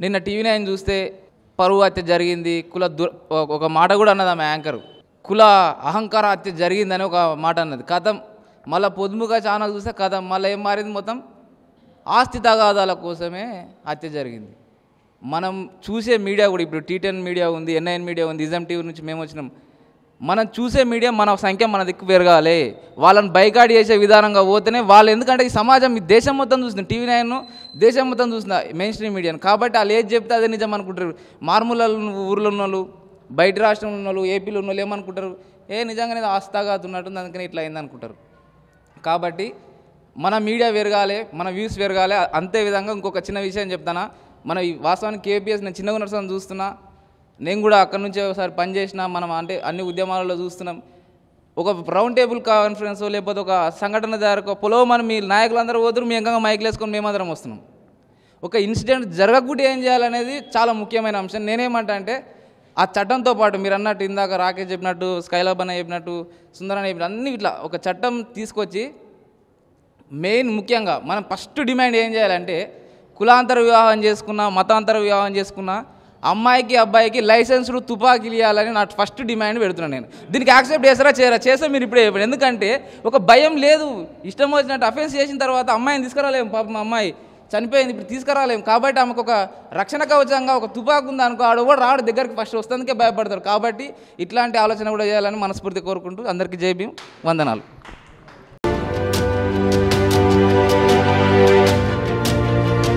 నిన్న TV nine చూస్తే పరువు హత్య జరిగింది, ఒక మాట కూడా అన్నది ఆమె యాంకరు, కుల అహంకార హత్య జరిగిందని ఒక మాట అన్నది. కథం మళ్ళీ పొద్దుముగా ఛానల్ చూస్తే కథం మళ్ళీ ఏం మారింది, మొత్తం ఆస్తి తగాదాల కోసమే హత్య జరిగింది. మనం చూసే మీడియా కూడా ఇప్పుడు T10 మీడియా ఉంది, N9 మీడియా ఉంది, నిజాం టీవీ నుంచి మేము వచ్చినాం. మనం చూసే మీడియా మన సంఖ్య మన దిక్కు పెరగాలి. వాళ్ళని బైకాట్ చేసే విధానంగా పోతేనే వాళ్ళు, ఎందుకంటే ఈ సమాజం ఈ దేశం మొత్తం చూస్తుంది, టీవీ నైన్ దేశం మొత్తం చూస్తుంది మెయిన్ స్ట్రీమ్ మీడియాను. కాబట్టి వాళ్ళు ఏది చెప్తే అదే నిజం అనుకుంటారు. మారుమూల ఊర్లో ఉన్న వాళ్ళు, బయట రాష్ట్రంలో ఉన్న వాళ్ళు, ఏపీలో ఉన్న వాళ్ళు ఏమనుకుంటారు, నిజంగానే ఆస్తాగాతు ఉన్నట్టుంది అందుకని ఇట్లా అయింది అనుకుంటారు. కాబట్టి మన మీడియా పెరగాలి, మన వ్యూస్ పెరగాలి. అంతే విధంగా ఇంకొక చిన్న విషయం చెప్తానా, మన వాస్తవానికి KPS నేను చిన్నగా నడుస్తాను చూస్తున్నా, నేను కూడా అక్కడి నుంచే ఒకసారి పనిచేసిన, మనం అంటే అన్ని ఉద్యమాలలో చూస్తున్నాం. ఒక రౌండ్ టేబుల్ కాన్ఫరెన్స్ లేకపోతే ఒక సంఘటన జరగక పొలవమని మీ నాయకులందరూ పోతున్నారు, మీ ఎంకంగా మైకులు వేసుకొని మేమందరం వస్తున్నాం. ఒక ఇన్సిడెంట్ జరగకుండా ఏం చేయాలనేది చాలా ముఖ్యమైన అంశం. నేనేమంటా అంటే ఆ చట్టంతో పాటు మీరు అన్నట్టు ఇందాక రాకేష్ చెప్పినట్టు, స్కైలాబ్ అన్న చెప్పినట్టు, సుందరన్న చెప్పినట్టు అన్ని ఇట్లా ఒక చట్టం తీసుకొచ్చి మెయిన్ ముఖ్యంగా మనం ఫస్ట్ డిమాండ్ ఏం చేయాలంటే, కులాంతర వివాహం చేసుకున్నా, మతాంతర వివాహం చేసుకున్నా అమ్మాయికి అబ్బాయికి లైసెన్స్లు తుపాకీలు ఇవ్వాలని నా ఫస్ట్ డిమాండ్ పెడుతున్నాను. నేను దీనికి యాక్సెప్ట్ చేస్తారా చేస్తే మీరు ఇప్పుడే చెప్పండి. ఎందుకంటే ఒక భయం లేదు, ఇష్టం వచ్చినట్టు అఫెన్స్ చేసిన తర్వాత అమ్మాయిని తీసుకురాలేము, పాపం అమ్మాయి చనిపోయింది, ఇప్పుడు తీసుకురాలేము. కాబట్టి ఆమెకు ఒక రక్షణ కవచంగా ఒక తుపాకు ఉంది అనుకో, ఆడు కూడా రాడు దగ్గరికి, ఫస్ట్ వస్తుందికే భయపడతారు. కాబట్టి ఇట్లాంటి ఆలోచన కూడా చేయాలని మనస్ఫూర్తి కోరుకుంటూ అందరికీ జై భీమ్, వందనాలు.